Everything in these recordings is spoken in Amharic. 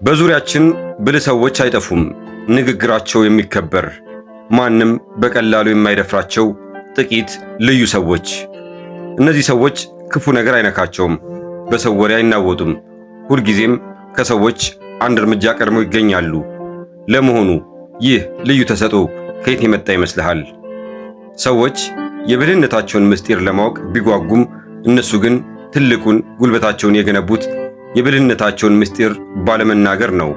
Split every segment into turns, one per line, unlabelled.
በዙሪያችን ብልህ ሰዎች አይጠፉም። ንግግራቸው የሚከበር ማንም በቀላሉ የማይደፍራቸው ጥቂት ልዩ ሰዎች። እነዚህ ሰዎች ክፉ ነገር አይነካቸውም፣ በሰው ወሬ አይናወጡም፣ ሁልጊዜም ከሰዎች አንድ እርምጃ ቀድመው ይገኛሉ። ለመሆኑ ይህ ልዩ ተሰጥኦ ከየት የመጣ ይመስልሃል? ሰዎች የብልህነታቸውን ምስጢር ለማወቅ ቢጓጉም እነሱ ግን ትልቁን ጉልበታቸውን የገነቡት የብልህነታቸውን ምስጢር ባለመናገር ነው።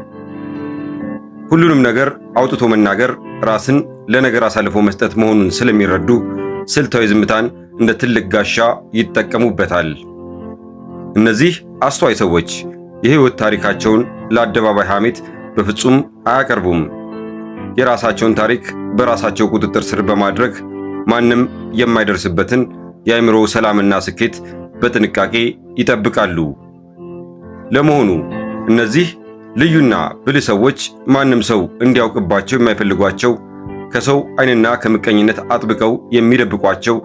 ሁሉንም ነገር አውጥቶ መናገር ራስን ለነገር አሳልፎ መስጠት መሆኑን ስለሚረዱ ስልታዊ ዝምታን እንደ ትልቅ ጋሻ ይጠቀሙበታል። እነዚህ አስተዋይ ሰዎች የሕይወት ታሪካቸውን ለአደባባይ ሐሜት በፍጹም አያቀርቡም። የራሳቸውን ታሪክ በራሳቸው ቁጥጥር ስር በማድረግ ማንም የማይደርስበትን የአእምሮ ሰላምና ስኬት በጥንቃቄ ይጠብቃሉ። ለመሆኑ እነዚህ ልዩና ብልህ ሰዎች ማንም ሰው እንዲያውቅባቸው የማይፈልጓቸው ከሰው ዓይንና ከምቀኝነት አጥብቀው የሚደብቋቸው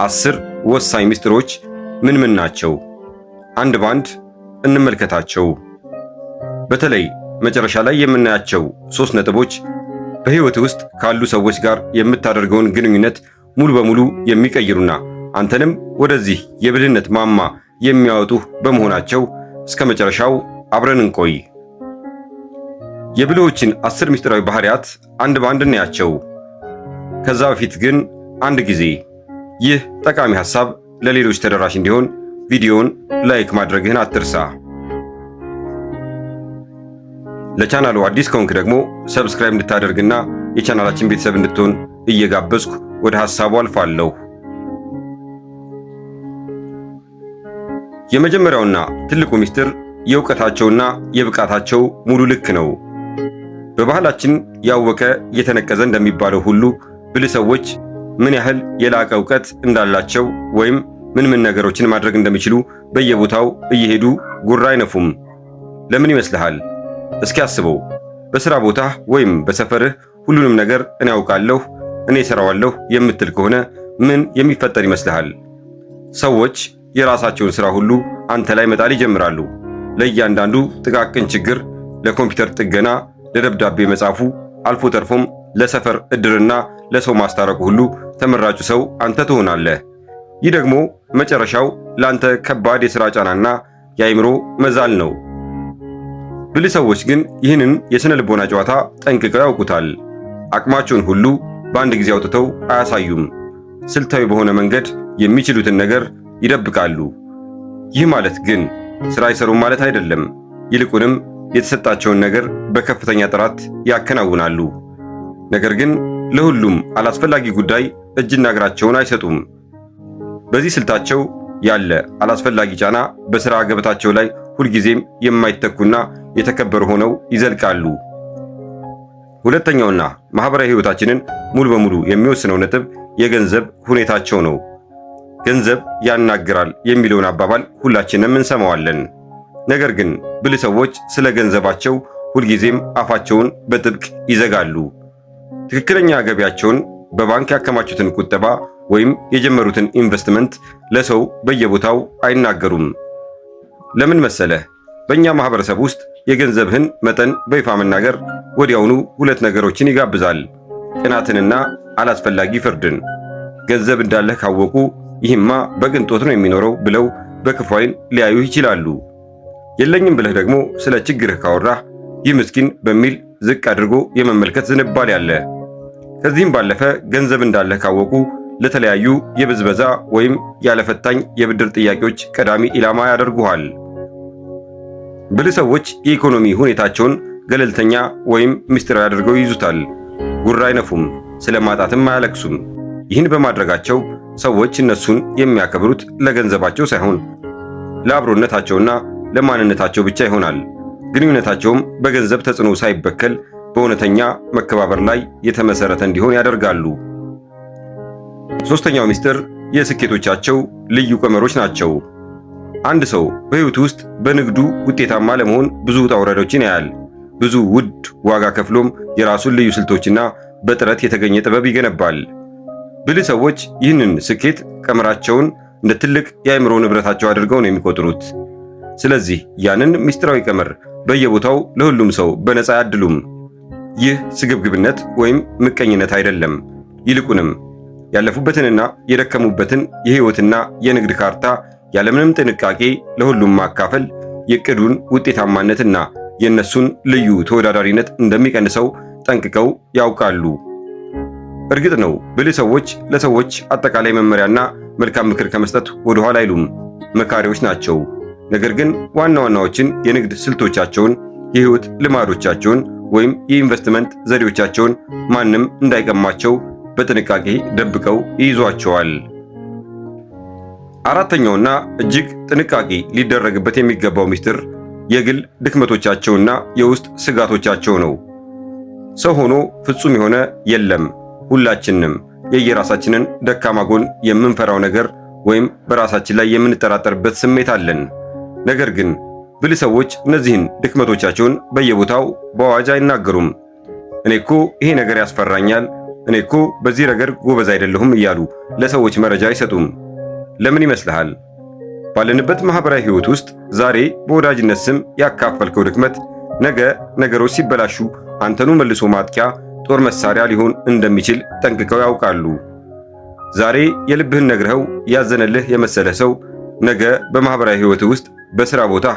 10 ወሳኝ ምስጢሮች ምን ምን ናቸው? አንድ ባንድ እንመልከታቸው። በተለይ መጨረሻ ላይ የምናያቸው 3 ነጥቦች በሕይወት ውስጥ ካሉ ሰዎች ጋር የምታደርገውን ግንኙነት ሙሉ በሙሉ የሚቀይሩና አንተንም ወደዚህ የብልህነት ማማ የሚያወጡህ በመሆናቸው እስከ መጨረሻው አብረን እንቆይ። የብልሆችን 10 ምስጢራዊ ባህሪያት አንድ ባንድ እናያቸው። ከዛ በፊት ግን አንድ ጊዜ ይህ ጠቃሚ ሐሳብ ለሌሎች ተደራሽ እንዲሆን ቪዲዮውን ላይክ ማድረግህን አትርሳ። ለቻናሉ አዲስ ከሆንክ ደግሞ ሰብስክራይብ እንድታደርግና የቻናላችን ቤተሰብ እንድትሆን እየጋበዝኩ ወደ ሐሳቡ አልፋለሁ። የመጀመሪያውና ትልቁ ምስጢር የእውቀታቸውና የብቃታቸው ሙሉ ልክ ነው። በባህላችን ያወቀ የተነቀዘ እንደሚባለው ሁሉ ብልህ ሰዎች ምን ያህል የላቀ እውቀት እንዳላቸው ወይም ምን ነገሮችን ማድረግ እንደሚችሉ በየቦታው እየሄዱ ጉራ አይነፉም። ለምን ይመስልሃል? እስኪ አስበው። በሥራ ቦታህ ወይም በሰፈርህ ሁሉንም ነገር እኔ ያውቃለሁ፣ እኔ እሰራዋለሁ የምትል ከሆነ ምን የሚፈጠር ይመስልሃል? ሰዎች የራሳቸውን ሥራ ሁሉ አንተ ላይ መጣል ይጀምራሉ። ለእያንዳንዱ ጥቃቅን ችግር፣ ለኮምፒውተር ጥገና፣ ለደብዳቤ መጻፉ፣ አልፎ ተርፎም ለሰፈር ዕድርና ለሰው ማስታረቁ ሁሉ ተመራጩ ሰው አንተ ትሆናለህ። ይህ ደግሞ መጨረሻው ለአንተ ከባድ የሥራ ጫናና የአእምሮ መዛል ነው። ብልህ ሰዎች ግን ይህንን የሥነ ልቦና ጨዋታ ጠንቅቀው ያውቁታል። አቅማቸውን ሁሉ በአንድ ጊዜ አውጥተው አያሳዩም። ስልታዊ በሆነ መንገድ የሚችሉትን ነገር ይደብቃሉ። ይህ ማለት ግን ሥራ አይሰሩም ማለት አይደለም። ይልቁንም የተሰጣቸውን ነገር በከፍተኛ ጥራት ያከናውናሉ። ነገር ግን ለሁሉም አላስፈላጊ ጉዳይ እጅና እግራቸውን አይሰጡም። በዚህ ስልታቸው ያለ አላስፈላጊ ጫና በሥራ ገበታቸው ላይ ሁልጊዜም የማይተኩና የተከበሩ ሆነው ይዘልቃሉ። ሁለተኛውና ማህበራዊ ሕይወታችንን ሙሉ በሙሉ የሚወስነው ነጥብ የገንዘብ ሁኔታቸው ነው። ገንዘብ ያናግራል የሚለውን አባባል ሁላችንም እንሰማዋለን። ነገር ግን ብልህ ሰዎች ስለ ገንዘባቸው ሁልጊዜም አፋቸውን በጥብቅ ይዘጋሉ። ትክክለኛ ገቢያቸውን፣ በባንክ ያከማቹትን ቁጠባ ወይም የጀመሩትን ኢንቨስትመንት ለሰው በየቦታው አይናገሩም። ለምን መሰለህ? በእኛ ማህበረሰብ ውስጥ የገንዘብህን መጠን በይፋ መናገር ወዲያውኑ 2 ነገሮችን ይጋብዛል፤ ቅናትንና አላስፈላጊ ፍርድን። ገንዘብ እንዳለህ ካወቁ ይህማ በቅንጦት ነው የሚኖረው ብለው በክፉ ዓይን ሊያዩህ ይችላሉ። የለኝም ብለህ ደግሞ ስለ ችግርህ ካወራህ ይህ ምስኪን በሚል ዝቅ አድርጎ የመመልከት ዝንባሌ አለ። ከዚህም ባለፈ ገንዘብ እንዳለህ ካወቁ ለተለያዩ የብዝበዛ ወይም ያለፈታኝ የብድር ጥያቄዎች ቀዳሚ ኢላማ ያደርጉሃል። ብልህ ሰዎች የኢኮኖሚ ሁኔታቸውን ገለልተኛ ወይም ምስጢራዊ አድርገው ይይዙታል። ጉራ አይነፉም፣ ስለ ማጣትም አያለቅሱም። ይህን በማድረጋቸው ሰዎች እነሱን የሚያከብሩት ለገንዘባቸው ሳይሆን ለአብሮነታቸውና ለማንነታቸው ብቻ ይሆናል። ግንኙነታቸውም በገንዘብ ተጽዕኖ ሳይበከል በእውነተኛ መከባበር ላይ የተመሰረተ እንዲሆን ያደርጋሉ። ሦስተኛው ምስጢር የስኬቶቻቸው ልዩ ቀመሮች ናቸው። አንድ ሰው በሕይወቱ ውስጥ በንግዱ ውጤታማ ለመሆን ብዙ ውጣ ውረዶችን ያያል። ብዙ ውድ ዋጋ ከፍሎም የራሱን ልዩ ስልቶችና በጥረት የተገኘ ጥበብ ይገነባል። ብልህ ሰዎች ይህንን ስኬት ቀመራቸውን እንደ ትልቅ የአእምሮ ንብረታቸው አድርገው ነው የሚቆጥሩት። ስለዚህ ያንን ምስጢራዊ ቀመር በየቦታው ለሁሉም ሰው በነፃ አያድሉም። ይህ ስግብግብነት ወይም ምቀኝነት አይደለም። ይልቁንም ያለፉበትንና የደከሙበትን የሕይወትና የንግድ ካርታ ያለምንም ጥንቃቄ ለሁሉም ማካፈል የዕቅዱን ውጤታማነትና የእነሱን ልዩ ተወዳዳሪነት እንደሚቀንሰው ጠንቅቀው ያውቃሉ። እርግጥ ነው ብልህ ሰዎች ለሰዎች አጠቃላይ መመሪያና መልካም ምክር ከመስጠት ወደ ኋላ አይሉም። መካሪዎች ናቸው። ነገር ግን ዋና ዋናዎችን የንግድ ስልቶቻቸውን፣ የሕይወት ልማዶቻቸውን ወይም የኢንቨስትመንት ዘዴዎቻቸውን ማንም እንዳይቀማቸው በጥንቃቄ ደብቀው ይይዟቸዋል። አራተኛውና እጅግ ጥንቃቄ ሊደረግበት የሚገባው ምስጢር የግል ድክመቶቻቸውና የውስጥ ስጋቶቻቸው ነው። ሰው ሆኖ ፍጹም የሆነ የለም። ሁላችንም የየራሳችንን ደካማ ጎን፣ የምንፈራው ነገር ወይም በራሳችን ላይ የምንጠራጠርበት ስሜት አለን። ነገር ግን ብልህ ሰዎች እነዚህን ድክመቶቻቸውን በየቦታው በአዋጅ አይናገሩም። እኔ እኮ ይሄ ነገር ያስፈራኛል፣ እኔ እኮ በዚህ ነገር ጎበዝ አይደለሁም እያሉ ለሰዎች መረጃ አይሰጡም። ለምን ይመስልሃል? ባለንበት ማህበራዊ ህይወት ውስጥ ዛሬ በወዳጅነት ስም ያካፈልከው ድክመት ነገ ነገሮች ሲበላሹ አንተኑ መልሶ ማጥቂያ ጦር መሳሪያ ሊሆን እንደሚችል ጠንቅቀው ያውቃሉ። ዛሬ የልብህን ነግረኸው ያዘነልህ የመሰለህ ሰው ነገ በማህበራዊ ህይወት ውስጥ በሥራ ቦታ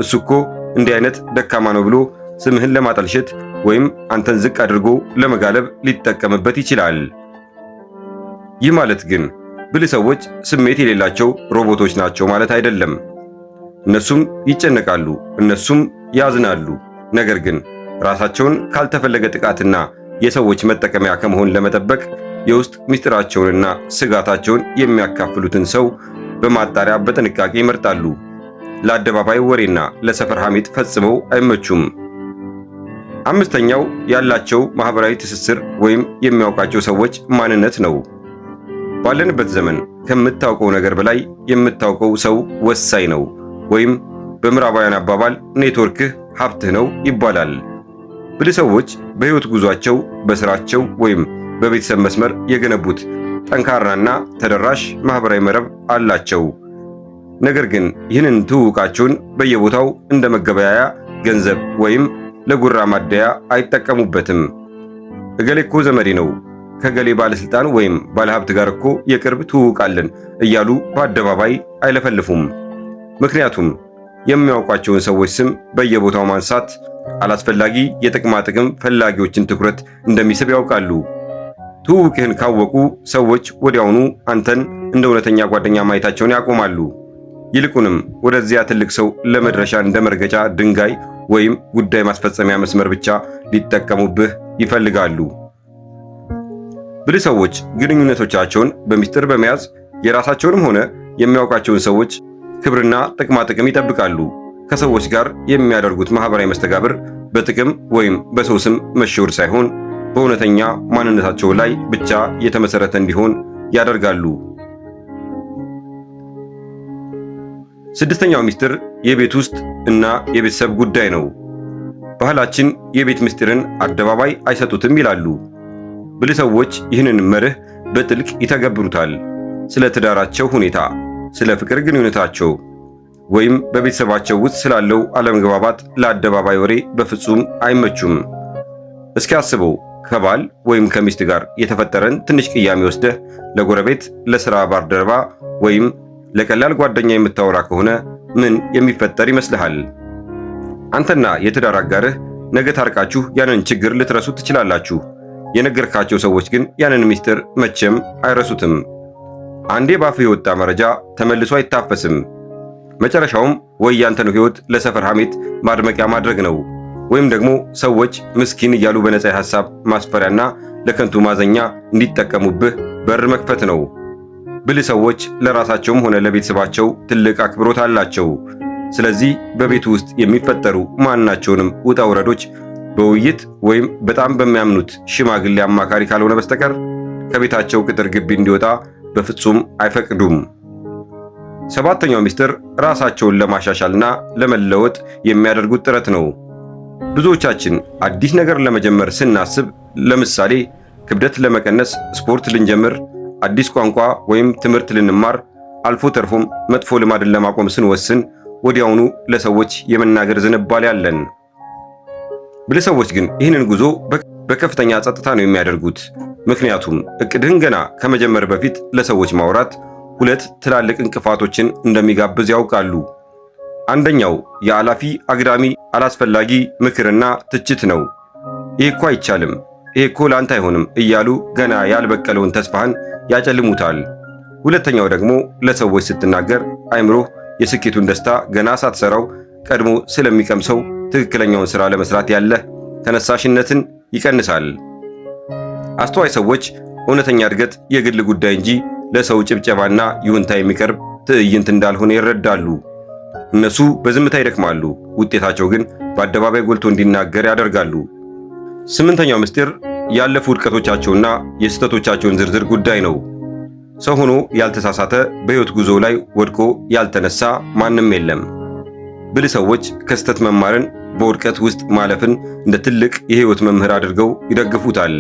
እሱ እኮ እንዲህ አይነት ደካማ ነው ብሎ ስምህን ለማጠልሸት ወይም አንተን ዝቅ አድርጎ ለመጋለብ ሊጠቀምበት ይችላል። ይህ ማለት ግን ብልህ ሰዎች ስሜት የሌላቸው ሮቦቶች ናቸው ማለት አይደለም። እነሱም ይጨነቃሉ፣ እነሱም ያዝናሉ። ነገር ግን ራሳቸውን ካልተፈለገ ጥቃትና የሰዎች መጠቀሚያ ከመሆን ለመጠበቅ የውስጥ ምስጢራቸውንና ስጋታቸውን የሚያካፍሉትን ሰው በማጣሪያ በጥንቃቄ ይመርጣሉ። ለአደባባይ ወሬና ለሰፈር ሐሜት ፈጽመው አይመቹም። አምስተኛው ያላቸው ማህበራዊ ትስስር ወይም የሚያውቃቸው ሰዎች ማንነት ነው። ባለንበት ዘመን ከምታውቀው ነገር በላይ የምታውቀው ሰው ወሳኝ ነው። ወይም በምዕራባውያን አባባል ኔትወርክህ ሀብትህ ነው ይባላል። ብልህ ሰዎች በሕይወት ጉዟቸው፣ በሥራቸው ወይም በቤተሰብ መስመር የገነቡት ጠንካራና ተደራሽ ማህበራዊ መረብ አላቸው። ነገር ግን ይህንን ትውውቃቸውን በየቦታው እንደ መገበያያ ገንዘብ ወይም ለጉራ ማደያ አይጠቀሙበትም። እገሌ እኮ ዘመዴ ነው፣ ከገሌ ባለስልጣን ወይም ባለሀብት ጋር እኮ የቅርብ ትውውቃለን እያሉ በአደባባይ አይለፈልፉም። ምክንያቱም የሚያውቋቸውን ሰዎች ስም በየቦታው ማንሳት አላስፈላጊ የጥቅማ ጥቅም ፈላጊዎችን ትኩረት እንደሚስብ ያውቃሉ። ትውውቅህን ካወቁ ሰዎች ወዲያውኑ አንተን እንደ እውነተኛ ጓደኛ ማየታቸውን ያቆማሉ። ይልቁንም ወደዚያ ትልቅ ሰው ለመድረሻ እንደ መርገጫ ድንጋይ ወይም ጉዳይ ማስፈጸሚያ መስመር ብቻ ሊጠቀሙብህ ይፈልጋሉ። ብልህ ሰዎች ግንኙነቶቻቸውን በሚስጥር በመያዝ የራሳቸውንም ሆነ የሚያውቃቸውን ሰዎች ክብርና ጥቅማ ጥቅም ይጠብቃሉ። ከሰዎች ጋር የሚያደርጉት ማህበራዊ መስተጋብር በጥቅም ወይም በሰው ስም መሸወድ ሳይሆን በእውነተኛ ማንነታቸው ላይ ብቻ የተመሰረተ እንዲሆን ያደርጋሉ። ስድስተኛው ምስጢር የቤት ውስጥ እና የቤተሰብ ጉዳይ ነው። ባህላችን የቤት ምስጢርን አደባባይ አይሰጡትም ይላሉ። ብልህ ሰዎች ይህንን መርህ በጥልቅ ይተገብሩታል። ስለ ትዳራቸው ሁኔታ፣ ስለ ፍቅር ግንኙነታቸው ወይም በቤተሰባቸው ውስጥ ስላለው አለመግባባት ለአደባባይ ወሬ በፍጹም አይመቹም። እስኪ አስበው፣ ከባል ወይም ከሚስት ጋር የተፈጠረን ትንሽ ቅያሜ ወስደህ ለጎረቤት፣ ለሥራ ባልደረባ ወይም ለቀላል ጓደኛ የምታወራ ከሆነ ምን የሚፈጠር ይመስልሃል? አንተና የትዳር አጋርህ ነገ ታርቃችሁ ያንን ችግር ልትረሱት ትችላላችሁ። የነገርካቸው ሰዎች ግን ያንን ምስጢር መቼም አይረሱትም። አንዴ ባፍህ የወጣ መረጃ ተመልሶ አይታፈስም። መጨረሻውም ወይ ያንተን ሕይወት ለሰፈር ሐሜት ማድመቂያ ማድረግ ነው፣ ወይም ደግሞ ሰዎች ምስኪን እያሉ በነፃ ሐሳብ ማስፈሪያና ለከንቱ ማዘኛ እንዲጠቀሙብህ በር መክፈት ነው። ብልህ ሰዎች ለራሳቸውም ሆነ ለቤተሰባቸው ትልቅ አክብሮት አላቸው። ስለዚህ በቤቱ ውስጥ የሚፈጠሩ ማናቸውንም ውጣ ውረዶች በውይይት ወይም በጣም በሚያምኑት ሽማግሌ አማካሪ ካልሆነ በስተቀር ከቤታቸው ቅጥር ግቢ እንዲወጣ በፍጹም አይፈቅዱም። ሰባተኛው ምስጢር ራሳቸውን ለማሻሻልና ለመለወጥ የሚያደርጉት ጥረት ነው። ብዙዎቻችን አዲስ ነገር ለመጀመር ስናስብ፣ ለምሳሌ ክብደት ለመቀነስ ስፖርት ልንጀምር፣ አዲስ ቋንቋ ወይም ትምህርት ልንማር፣ አልፎ ተርፎም መጥፎ ልማድን ለማቆም ስንወስን ወዲያውኑ ለሰዎች የመናገር ዝንባሌ አለን። ብልህ ሰዎች ግን ይህንን ጉዞ በከፍተኛ ጸጥታ ነው የሚያደርጉት። ምክንያቱም እቅድህን ገና ከመጀመር በፊት ለሰዎች ማውራት ሁለት ትላልቅ እንቅፋቶችን እንደሚጋብዝ ያውቃሉ። አንደኛው የአላፊ አግዳሚ አላስፈላጊ ምክርና ትችት ነው። ይህ እኮ አይቻልም፣ ይህ እኮ ላንተ አይሆንም እያሉ ገና ያልበቀለውን ተስፋህን ያጨልሙታል። ሁለተኛው ደግሞ ለሰዎች ስትናገር አይምሮህ የስኬቱን ደስታ ገና ሳትሰራው ቀድሞ ስለሚቀምሰው ትክክለኛውን ሥራ ለመስራት ያለህ ተነሳሽነትን ይቀንሳል። አስተዋይ ሰዎች እውነተኛ እድገት የግል ጉዳይ እንጂ ለሰው ጭብጨባና ይሁንታ የሚቀርብ ትዕይንት እንዳልሆነ ይረዳሉ። እነሱ በዝምታ ይደክማሉ፣ ውጤታቸው ግን በአደባባይ ጎልቶ እንዲናገር ያደርጋሉ። ስምንተኛው ምስጢር ያለፉ ውድቀቶቻቸውና የስህተቶቻቸውን ዝርዝር ጉዳይ ነው። ሰው ሆኖ ያልተሳሳተ በሕይወት ጉዞ ላይ ወድቆ ያልተነሳ ማንም የለም። ብልህ ሰዎች ከስህተት መማርን፣ በውድቀት ውስጥ ማለፍን እንደ ትልቅ የሕይወት መምህር አድርገው ይደግፉታል።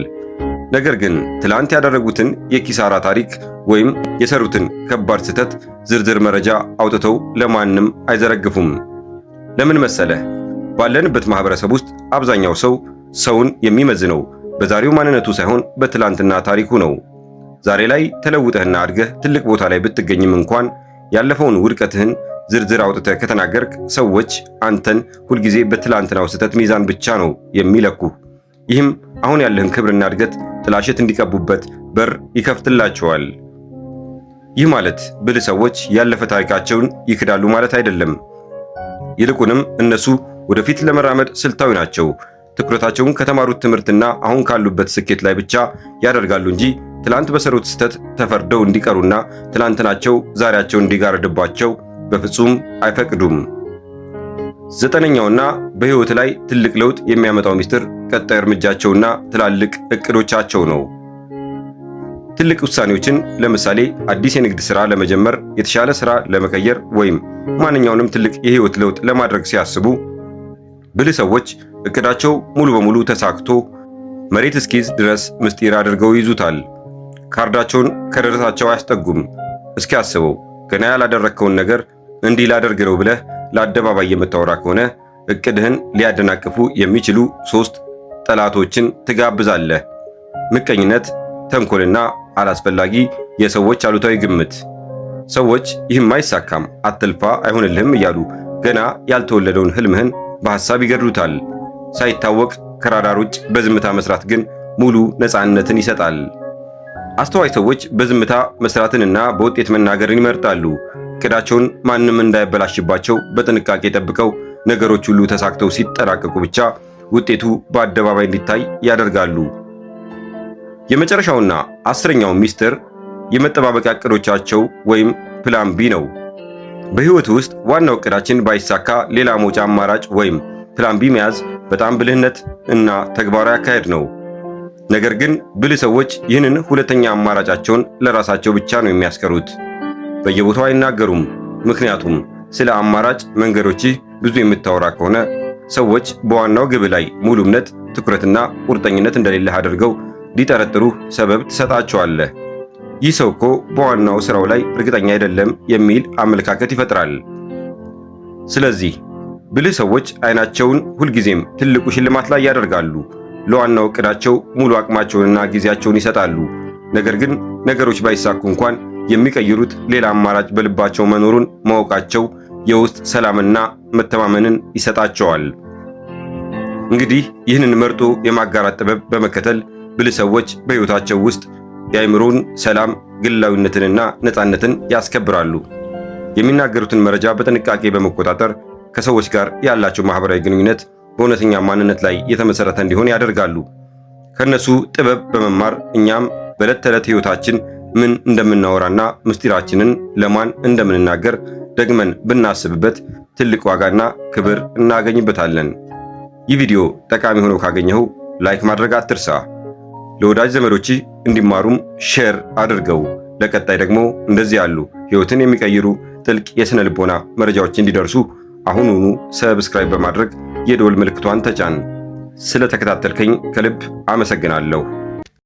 ነገር ግን ትላንት ያደረጉትን የኪሳራ ታሪክ ወይም የሰሩትን ከባድ ስህተት ዝርዝር መረጃ አውጥተው ለማንም አይዘረግፉም። ለምን መሰለህ? ባለንበት ማህበረሰብ ውስጥ አብዛኛው ሰው ሰውን የሚመዝነው በዛሬው ማንነቱ ሳይሆን በትላንትና ታሪኩ ነው። ዛሬ ላይ ተለውጠህና አድገህ ትልቅ ቦታ ላይ ብትገኝም እንኳን ያለፈውን ውድቀትህን ዝርዝር አውጥተህ ከተናገርክ ሰዎች አንተን ሁልጊዜ በትላንትናው ስህተት ሚዛን ብቻ ነው የሚለኩህ። ይህም አሁን ያለህን ክብርና እድገት ጥላሸት እንዲቀቡበት በር ይከፍትላቸዋል። ይህ ማለት ብልህ ሰዎች ያለፈ ታሪካቸውን ይክዳሉ ማለት አይደለም። ይልቁንም እነሱ ወደፊት ለመራመድ ስልታዊ ናቸው። ትኩረታቸውን ከተማሩት ትምህርትና አሁን ካሉበት ስኬት ላይ ብቻ ያደርጋሉ እንጂ ትላንት በሰሩት ስህተት ተፈርደው እንዲቀሩና ትላንትናቸው ዛሬያቸው እንዲጋረድባቸው በፍጹም አይፈቅዱም። ዘጠነኛውና በሕይወት ላይ ትልቅ ለውጥ የሚያመጣው ምስጢር ቀጣይ እርምጃቸውና ትላልቅ እቅዶቻቸው ነው። ትልቅ ውሳኔዎችን፣ ለምሳሌ አዲስ የንግድ ሥራ ለመጀመር፣ የተሻለ ሥራ ለመቀየር ወይም ማንኛውንም ትልቅ የሕይወት ለውጥ ለማድረግ ሲያስቡ ብልህ ሰዎች እቅዳቸው ሙሉ በሙሉ ተሳክቶ መሬት እስኪይዝ ድረስ ምስጢር አድርገው ይዙታል። ካርዳቸውን ከደረታቸው አያስጠጉም። እስኪ አስበው፣ ገና ያላደረግከውን ነገር እንዲህ ላደርግ ነው ብለህ ለአደባባይ የምታወራ ከሆነ እቅድህን ሊያደናቅፉ የሚችሉ 3 ጠላቶችን ትጋብዛለህ። ምቀኝነት፣ ተንኮልና አላስፈላጊ የሰዎች አሉታዊ ግምት። ሰዎች ይህም አይሳካም፣ አትልፋ፣ አይሆንልህም እያሉ ገና ያልተወለደውን ህልምህን በሐሳብ ይገድሉታል። ሳይታወቅ ከራዳር ውጭ በዝምታ መስራት ግን ሙሉ ነፃነትን ይሰጣል። አስተዋይ ሰዎች በዝምታ መስራትንና በውጤት መናገርን ይመርጣሉ። እቅዳቸውን ማንም እንዳይበላሽባቸው በጥንቃቄ ጠብቀው ነገሮች ሁሉ ተሳክተው ሲጠናቀቁ ብቻ ውጤቱ በአደባባይ እንዲታይ ያደርጋሉ። የመጨረሻውና 10ኛው ሚስጥር የመጠባበቂያ እቅዶቻቸው ወይም ፕላን ቢ ነው። በሕይወት ውስጥ ዋናው እቅዳችን ባይሳካ ሌላ መውጫ አማራጭ ወይም ፕላን ቢ መያዝ በጣም ብልህነት እና ተግባራዊ አካሄድ ነው። ነገር ግን ብልህ ሰዎች ይህንን ሁለተኛ አማራጫቸውን ለራሳቸው ብቻ ነው የሚያስቀሩት። በየቦታው አይናገሩም። ምክንያቱም ስለ አማራጭ መንገዶችህ ብዙ የምታወራ ከሆነ ሰዎች በዋናው ግብ ላይ ሙሉ እምነት፣ ትኩረትና ቁርጠኝነት እንደሌለህ አድርገው ሊጠረጥሩ ሰበብ ትሰጣቸዋለህ። ይህ ሰው እኮ በዋናው ስራው ላይ እርግጠኛ አይደለም የሚል አመለካከት ይፈጥራል። ስለዚህ ብልህ ሰዎች አይናቸውን ሁልጊዜም ትልቁ ሽልማት ላይ ያደርጋሉ። ለዋናው እቅዳቸው ሙሉ አቅማቸውንና ጊዜያቸውን ይሰጣሉ። ነገር ግን ነገሮች ባይሳኩ እንኳን የሚቀይሩት ሌላ አማራጭ በልባቸው መኖሩን ማወቃቸው የውስጥ ሰላምና መተማመንን ይሰጣቸዋል። እንግዲህ ይህንን መርጦ የማጋራት ጥበብ በመከተል ብልህ ሰዎች በሕይወታቸው ውስጥ የአእምሮን ሰላም፣ ግላዊነትንና ነፃነትን ያስከብራሉ። የሚናገሩትን መረጃ በጥንቃቄ በመቆጣጠር ከሰዎች ጋር ያላቸው ማህበራዊ ግንኙነት በእውነተኛ ማንነት ላይ የተመሰረተ እንዲሆን ያደርጋሉ። ከነሱ ጥበብ በመማር እኛም በዕለት ተዕለት ሕይወታችን ምን እንደምናወራና ምስጢራችንን ለማን እንደምንናገር ደግመን ብናስብበት ትልቅ ዋጋና ክብር እናገኝበታለን። ይህ ቪዲዮ ጠቃሚ ሆኖ ካገኘኸው ላይክ ማድረግ አትርሳ። ለወዳጅ ዘመዶችህ እንዲማሩም ሼር አድርገው። ለቀጣይ ደግሞ እንደዚህ ያሉ ሕይወትን የሚቀይሩ ጥልቅ የሥነ ልቦና መረጃዎች እንዲደርሱ አሁኑኑ ሰብስክራይብ በማድረግ የደወል ምልክቷን ተጫን። ስለተከታተልከኝ ከልብ አመሰግናለሁ።